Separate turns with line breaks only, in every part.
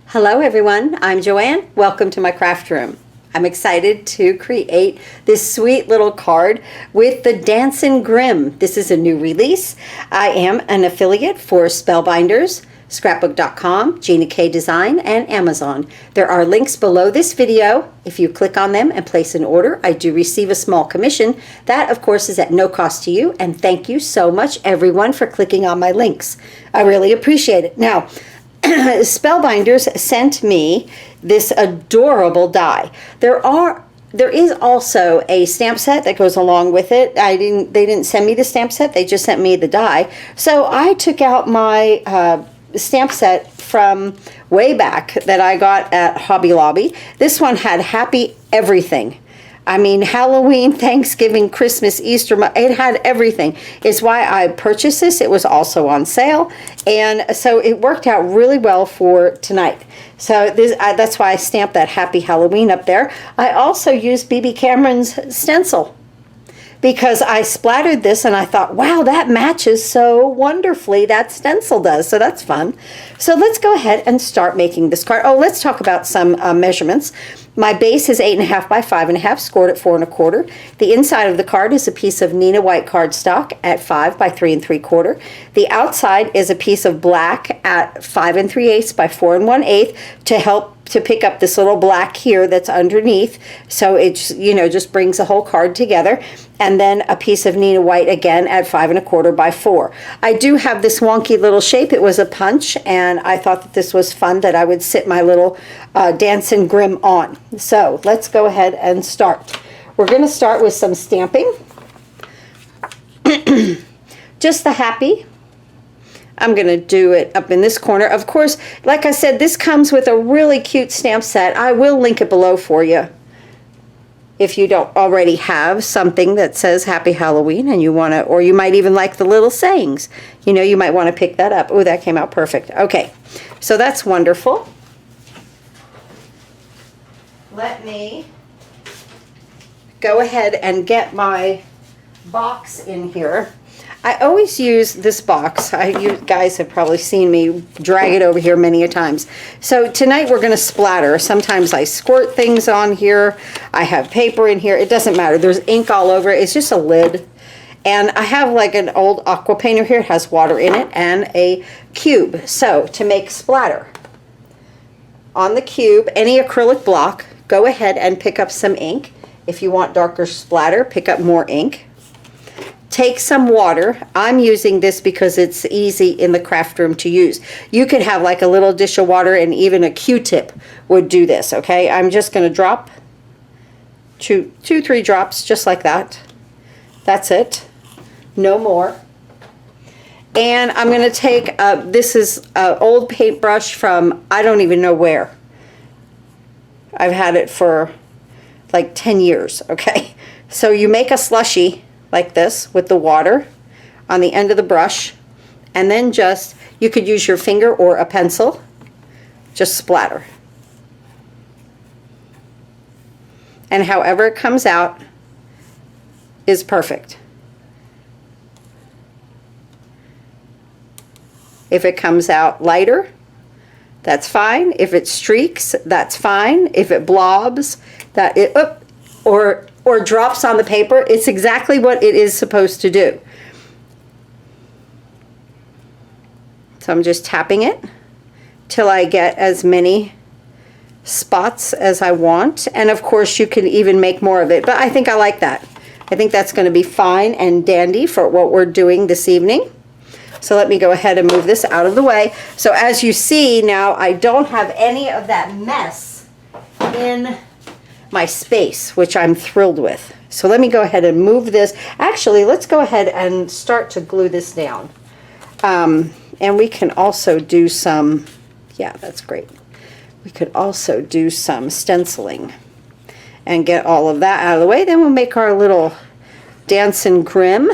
Hello everyone, I'm Joanne. Welcome to my craft room. I'm excited to create this sweet little card with the Dancin Grimm. This is a new release. I am an affiliate for Spellbinders, Scrapbook.com, Gina K Design, and Amazon. There are links below this video. If you click on them and place an order, I do receive a small commission. That, of course, is at no cost to you, and thank you so much, everyone, for clicking on my links. I really appreciate it. Now, Spellbinders sent me this adorable die. There is also a stamp set that goes along with it. They didn't send me the stamp set, they just sent me the die. So I took out my stamp set from way back that I got at Hobby Lobby. This one had happy everything. I mean, Halloween, Thanksgiving, Christmas, Easter, it had everything. It's why I purchased this. It was also on sale. And so it worked out really well for tonight. So that's why I stamped that Happy Halloween up there. I also used Bibi Cameron's stencil, because I splattered this and I thought, wow, that matches so wonderfully. That stencil does, so that's fun. So let's go ahead and start making this card. Oh, let's talk about some measurements. My base is 8.5 by 5.5, scored at 4 1/4. The inside of the card is a piece of Neenah white cardstock at 5 by 3 3/4. The outside is a piece of black at 5 3/8 by 4 1/8 to help to pick up this little black here that's underneath. So it's, just brings the whole card together. And then a piece of Neenah white again at 5 1/4 by 4. I do have this wonky little shape. It was a punch, and I thought that this was fun that I would sit my little Dancin Grimm on. So let's go ahead and start. We're going to start with some stamping. Just the happy. I'm going to do it up in this corner. Of course, like I said, this comes with a really cute stamp set. I will link it below for you if you don't already have something that says Happy Halloween and you want to, or you might even like the little sayings. You might want to pick that up. Oh, that came out perfect. Okay, so that's wonderful. Let me go ahead and get my box in here. I always use this box. You guys have probably seen me drag it over here many a times. So tonight we're going to splatter. Sometimes I squirt things on here. I have paper in here. It doesn't matter. There's ink all over it. It's just a lid. And I have like an old aqua painter here. It has water in it and a cube. So to make splatter on the cube, any acrylic block, go ahead and pick up some ink. If you want darker splatter, pick up more ink. Take some water. I'm using this because it's easy in the craft room to use. You could have like a little dish of water, and even a Q-tip would do this, okay? I'm just going to drop 2-3 drops just like that. That's it. No more. And I'm going to take, this is an old paintbrush from I don't even know where. I've had it for like 10 years, okay? So you make a slushie like this with the water on the end of the brush, and then you could use your finger or a pencil, just splatter. And however it comes out is perfect. If it comes out lighter, that's fine. If it streaks, that's fine. If it blobs, or drops on the paper, it's exactly what it is supposed to do. So I'm just tapping it till I get as many spots as I want. And of course you can even make more of it, but I think I like that. I think that's going to be fine and dandy for what we're doing this evening. So let me go ahead and move this out of the way. So as you see now, I don't have any of that mess in my space, which I'm thrilled with. So let me go ahead and move this. Actually, let's go ahead and start to glue this down. And we can also do some, yeah, that's great. We could also do some stenciling and get all of that out of the way. Then we'll make our little Dancin Grimm.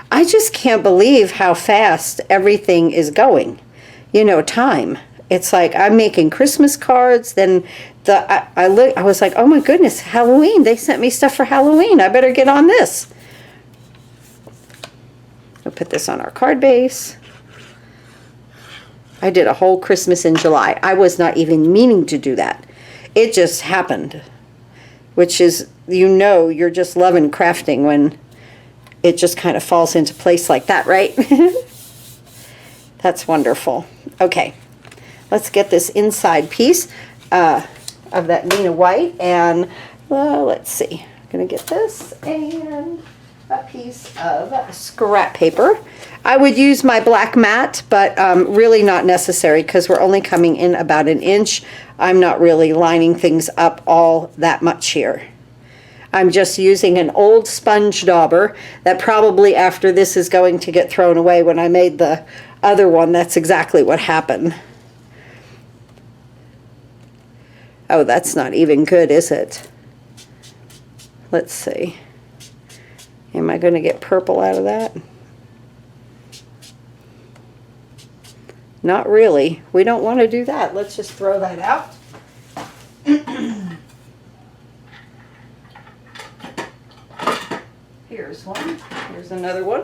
I just can't believe how fast everything is going. Time. It's like I'm making Christmas cards, then I was like, oh my goodness, Halloween. They sent me stuff for Halloween. I better get on this. We'll put this on our card base. I did a whole Christmas in July. I was not even meaning to do that. It just happened, which is, you know, you're just loving crafting when it just kind of falls into place like that, right? That's wonderful. Okay, let's get this inside piece of that Neenah white, and let's see. I'm gonna get this and a piece of scrap paper. I would use my black mat, but really not necessary because we're only coming in about 1 inch. I'm not really lining things up all that much here. I'm just using an old sponge dauber that probably after this is going to get thrown away. When I made the other one, that's exactly what happened. Oh, that's not even good, is it? Let's see. Am I going to get purple out of that? Not really. We don't want to do that. Let's just throw that out. Here's one. Here's another one.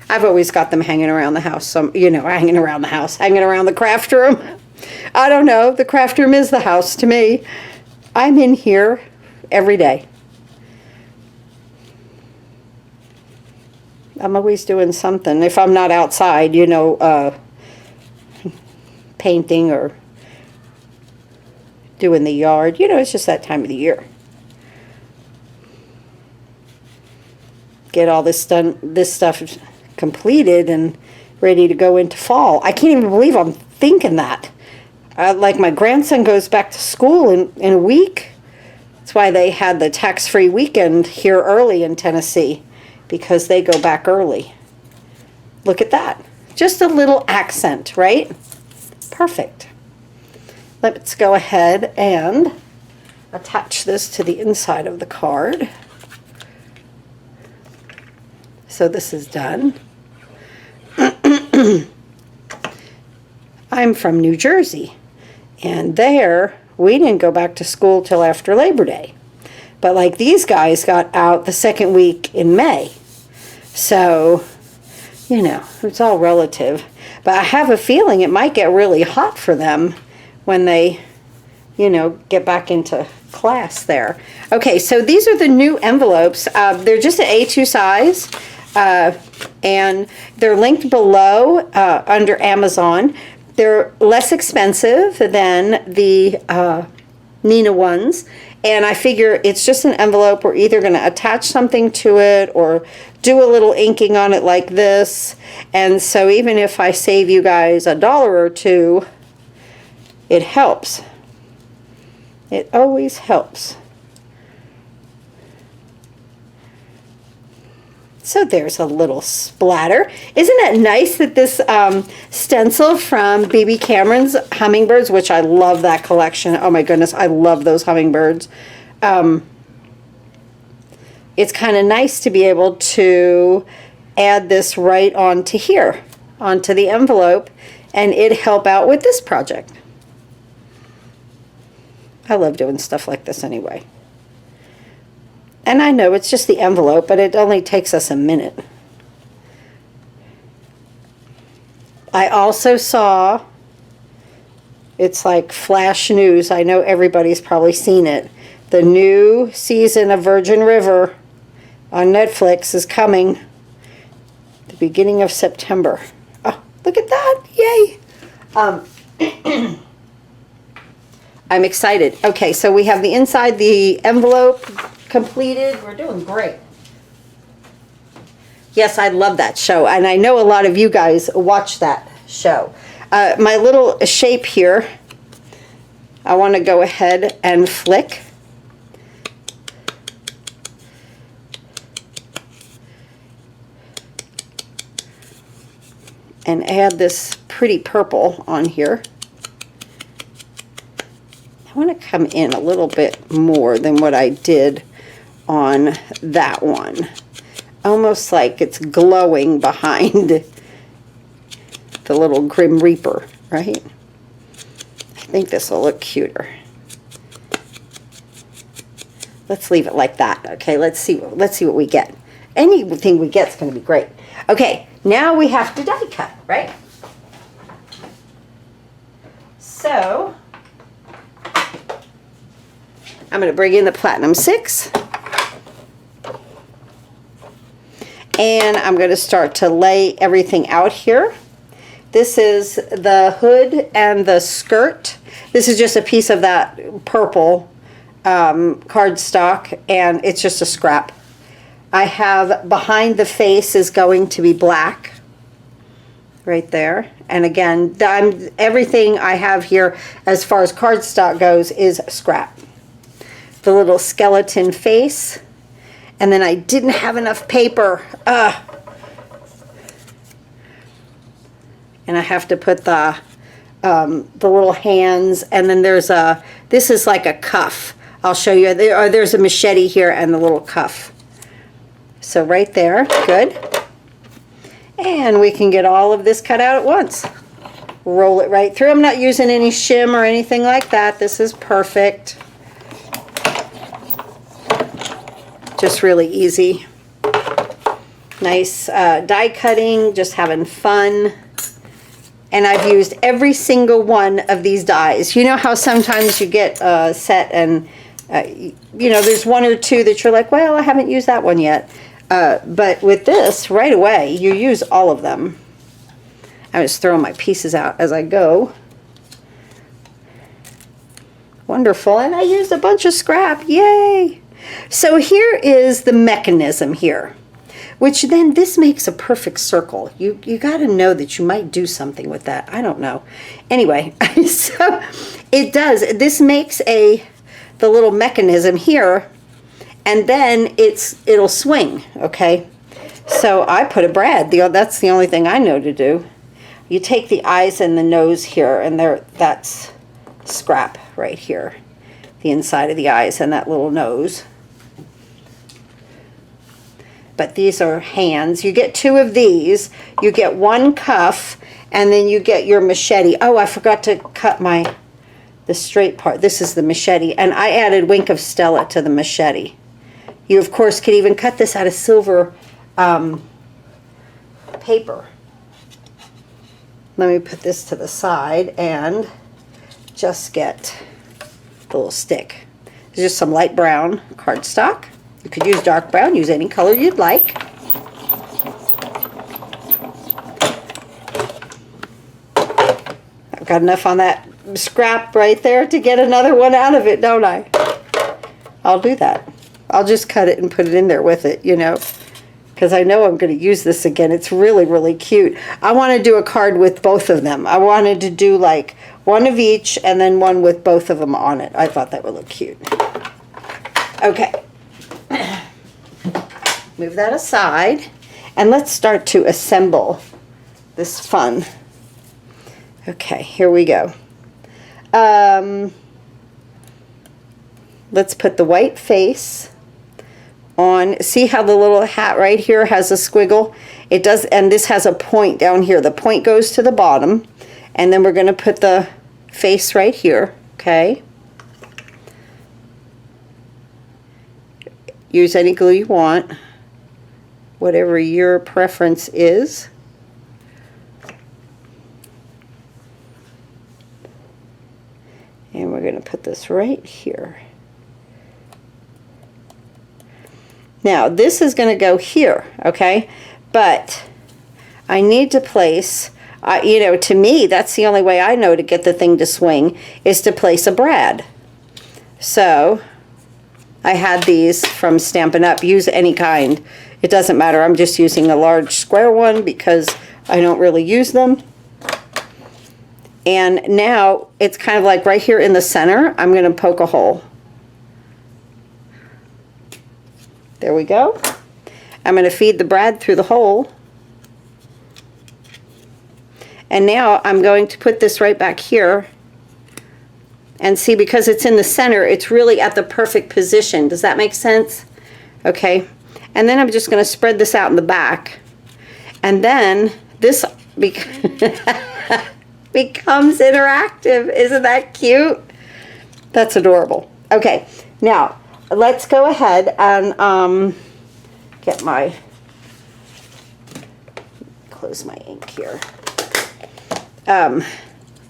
I've always got them hanging around the house. So, you know, hanging around the house, hanging around the craft room. I don't know. The craft room is the house to me. I'm in here every day. I'm always doing something. If I'm not outside, you know, painting or doing the yard. You know, it's just that time of the year. Get all this stuff completed and ready to go into fall. I can't even believe I'm thinking that. Like my grandson goes back to school in a week. That's why they had the tax-free weekend here early in Tennessee, because they go back early. Look at that. Just a little accent, right? Perfect. Let's go ahead and attach this to the inside of the card. So this is done. I'm from New Jersey, and there we didn't go back to school till after Labor Day. But like these guys got out the second week in May. So, you know, it's all relative. But I have a feeling it might get really hot for them when they, you know, get back into class there. Okay, so these are the new envelopes. They're just an A2 size. And they're linked below under Amazon. They're less expensive than the Neenah ones. And I figure it's just an envelope. We're either going to attach something to it or do a little inking on it like this. And so even if I save you guys $1 or $2, it helps. It always helps. So there's a little splatter. Isn't it nice that this stencil from Bibi Cameron's Hummingbirds, which I love that collection. Oh my goodness, I love those hummingbirds. It's kind of nice to be able to add this right onto here, onto the envelope, and it'd help out with this project. I love doing stuff like this anyway. And I know it's just the envelope, but it only takes us a minute. I also saw, it's like flash news, I know everybody's probably seen it. The new season of Virgin River on Netflix is coming the beginning of September. Oh, look at that, yay! I'm excited. Okay, so we have the inside, the envelope completed. We're doing great. Yes, I love that show, and I know a lot of you guys watch that show. My little shape here, I want to go ahead and flick. And add this pretty purple on here. I want to come in a little bit more than what I did on that one. Almost like it's glowing behind the little Grim Reaper, right? I think this will look cuter. Let's leave it like that. Okay, let's see what we get. Anything we get is going to be great. Okay, now we have to die cut, right? So I'm going to bring in the Platinum 6. And I'm going to start to lay everything out here. This is the hood and the skirt. This is just a piece of that purple cardstock, and it's just a scrap. I have behind the face is going to be black right there. And again, everything I have here as far as cardstock goes is scrap. The little skeleton face. And then I didn't have enough paper. And I have to put the little hands, and then there's this is like a cuff. I'll show you. There's a machete here and the little cuff. So right there, good. And we can get all of this cut out at once. Roll it right through. I'm not using any shim or anything like that. This is perfect. Just really easy. Nice die cutting, just having fun. And I've used every single one of these dies. You know how sometimes you get a set and, you know, there's one or two that you're like, well, I haven't used that one yet. But with this, right away, you use all of them. I'm just throwing my pieces out as I go. Wonderful. And I used a bunch of scrap. Yay! So here is the mechanism here, which then this makes a perfect circle. You got to know that you might do something with that. I don't know. Anyway, so it does. This makes the little mechanism here, and then it'll swing. Okay. So I put a brad. That's the only thing I know to do. You take the eyes and the nose here, and that's scrap right here. The inside of the eyes and that little nose. But these are hands. You get two of these. You get one cuff, and then you get your machete. Oh, I forgot to cut the straight part. This is the machete, and I added Wink of Stella to the machete. You, of course, could even cut this out of silver paper. Let me put this to the side and just get the little stick. There's just some light brown cardstock. You could use dark brown, use any color you'd like. I've got enough on that scrap right there to get another one out of it, don't I? I'll do that. I'll just cut it and put it in there with it, you know, because I know I'm going to use this again. It's really, really cute. I want to do a card with both of them. I wanted to do like one of each and then one with both of them on it. I thought that would look cute. Okay. Move that aside, and let's start to assemble this fun. Okay, here we go. Let's put the white face on. See how the little hat right here has a squiggle? It does, and this has a point down here. The point goes to the bottom, and then we're going to put the face right here, okay? Use any glue you want, whatever your preference is. And we're going to put this right here. Now, this is going to go here, okay? But I need to place, you know, to me, that's the only way I know to get the thing to swing, is to place a brad. So I had these from Stampin' Up. Use any kind. It doesn't matter. I'm just using a large square one because I don't really use them. And now it's kind of like right here in the center. I'm going to poke a hole. There we go. I'm going to feed the brad through the hole. And now I'm going to put this right back here. And see, because it's in the center, it's really at the perfect position. Does that make sense? Okay. And then I'm just going to spread this out in the back. And then this becomes interactive. Isn't that cute? That's adorable. Okay. Now, let's go ahead and get my, close my ink here.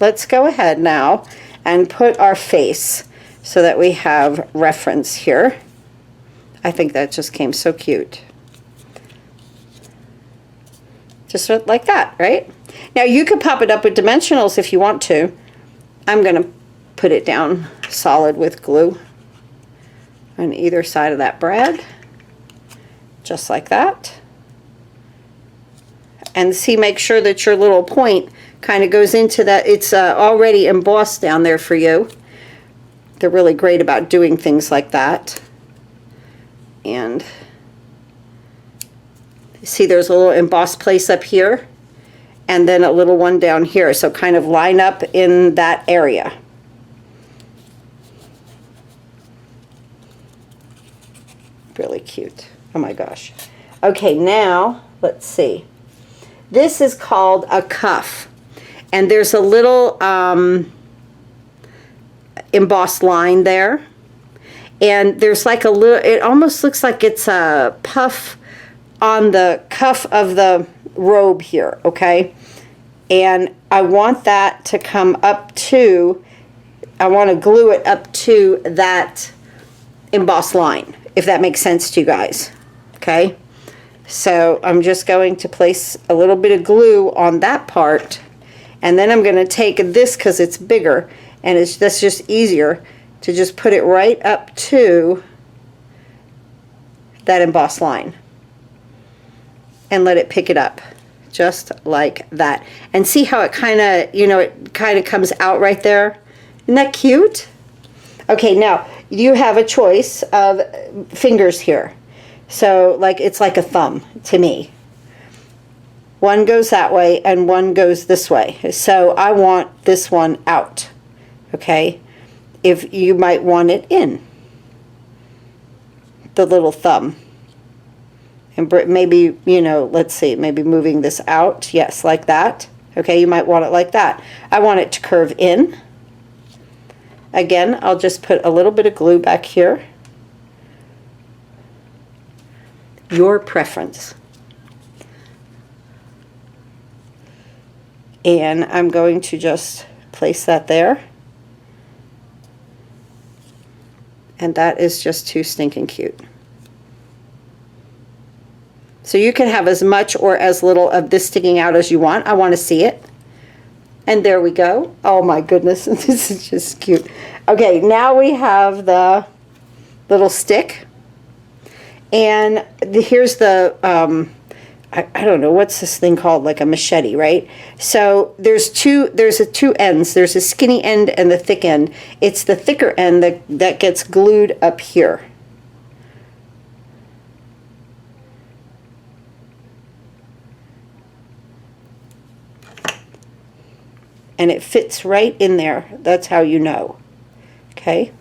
let's go ahead now and put our face so that we have reference here. I think that just came so cute. Just like that, right? Now you could pop it up with dimensionals if you want to. I'm going to put it down solid with glue on either side of that brad, just like that. And see, make sure that your little point kind of goes into that. It's already embossed down there for you. They're really great about doing things like that. And see, there's a little embossed place up here and then a little one down here. So kind of line up in that area. Really cute. Oh my gosh. Okay, now let's see. This is called a cuff, and there's a little embossed line there, and there's like a little, it almost looks like it's a puff on the cuff of the robe here, okay? And I want that to come up to, I want to glue it up to that embossed line, if that makes sense to you guys, okay? So I'm just going to place a little bit of glue on that part, and then I'm going to take this because it's bigger, and that's just easier to just put it right up to that embossed line and let it pick it up just like that. And see how it kind of, you know, it kind of comes out right there. Isn't that cute? Okay, now you have a choice of fingers here. So like it's like a thumb to me. One goes that way and one goes this way. So I want this one out. Okay? If you might want it in. The little thumb. And maybe, you know, let's see, maybe moving this out. Yes, like that. Okay, you might want it like that. I want it to curve in. Again, I'll just put a little bit of glue back here. Your preference. And I'm going to just place that there. And that is just too stinking cute. So you can have as much or as little of this sticking out as you want. I want to see it. And there we go. Oh my goodness, this is just cute. Okay, now we have the little stick. And here's the, I don't know, what's this thing called? Like a machete, right? So there's two ends. There's a skinny end and the thick end. It's the thicker end that gets glued up here. And it fits right in there. That's how you know. Okay?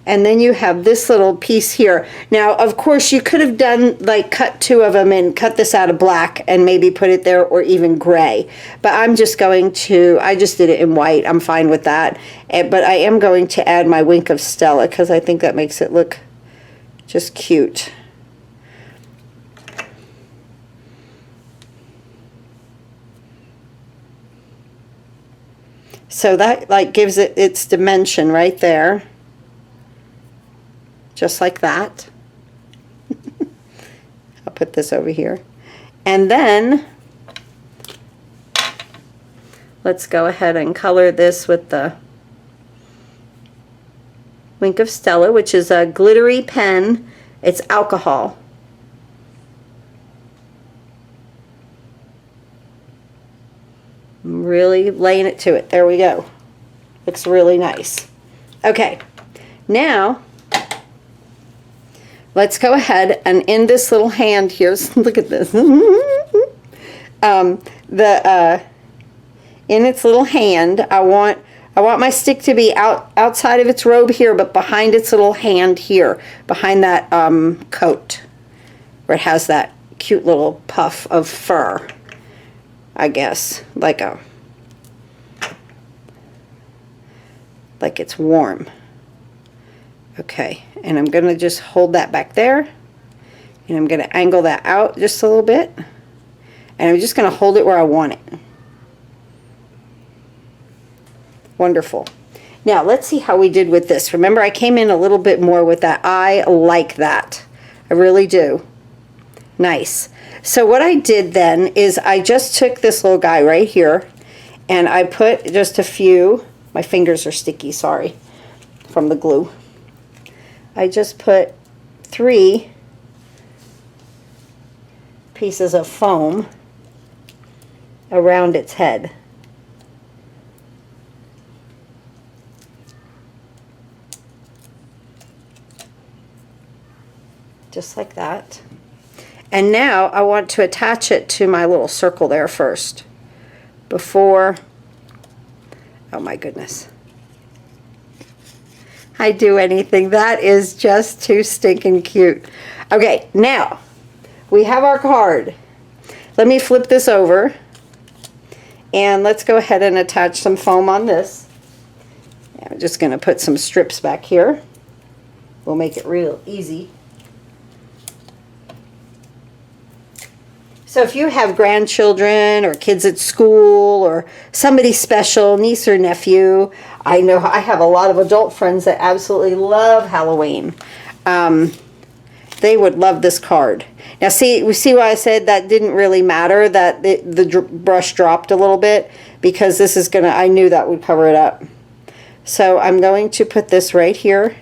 And then you have this little piece here. Now, of course, you could have done, like, cut two of them and cut this out of black and maybe put it there, or even gray. But I'm just going to, I just did it in white. I'm fine with that. But I am going to add my wink of Stella because I think that makes it look just cute. So that, like, gives it its dimension right there. Just like that. I'll put this over here. And then let's go ahead and color this with the Wink of Stella, which is a glittery pen. It's alcohol. I'm really laying it to it. There we go. Looks really nice. Okay, now let's go ahead and in this little hand here, look at this. In its little hand, I want my stick to be outside of its robe here, but behind its little hand here, behind that coat, where it has that cute little puff of fur, I guess, like it's warm. Okay, and I'm going to just hold that back there, and I'm going to angle that out just a little bit, and I'm just going to hold it where I want it. Wonderful. Now, let's see how we did with this. Remember, I came in a little bit more with that. I like that. I really do. Nice. So what I did then is I just took this little guy right here, and I put just a few, my fingers are sticky, sorry, from the glue. I just put 3 pieces of foam around its head. Just like that. And now I want to attach it to my little circle there first before, oh my goodness, I do anything. That is just too stinking cute. Okay, now we have our card. Let me flip this over and let's go ahead and attach some foam on this. I'm just going to put some strips back here. We'll make it real easy. So if you have grandchildren or kids at school or somebody special, niece or nephew, I know I have a lot of adult friends that absolutely love Halloween. They would love this card. Now we see why I said that didn't really matter, that the brush dropped a little bit, because this is gonna, I knew that would cover it up. So I'm going to put this right here.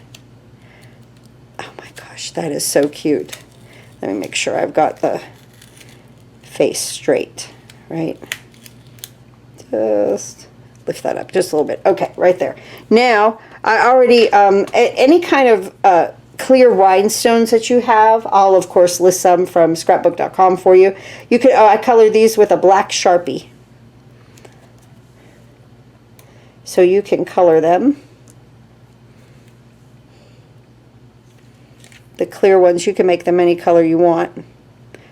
Oh my gosh, that is so cute. Let me make sure I've got the face straight, right? Just lift that up just a little bit. Okay, right there. Now, I already, any kind of clear rhinestones that you have, I'll of course list some from scrapbook.com for you. You could, I colored these with a black Sharpie. So you can color them. The clear ones, you can make them any color you want.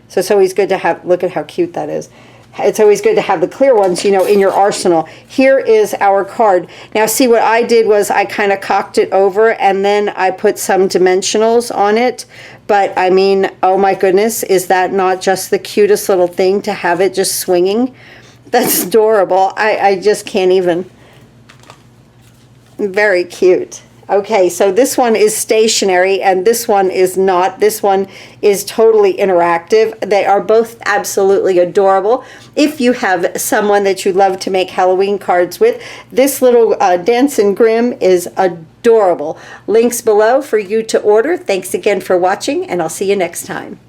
So it's always good to have, look at how cute that is. It's always good to have the clear ones, you know, in your arsenal. Here is our card. Now see, what I did was I kind of cocked it over and then I put some dimensionals on it. But I mean, oh my goodness, is that not just the cutest little thing to have it just swinging? That's adorable. I just can't even. Very cute. Okay, so this one is stationary and this one is not. This one is totally interactive. They are both absolutely adorable. If you have someone that you love to make Halloween cards with, this little Dancin Grim is adorable. Links below for you to order. Thanks again for watching, and I'll see you next time.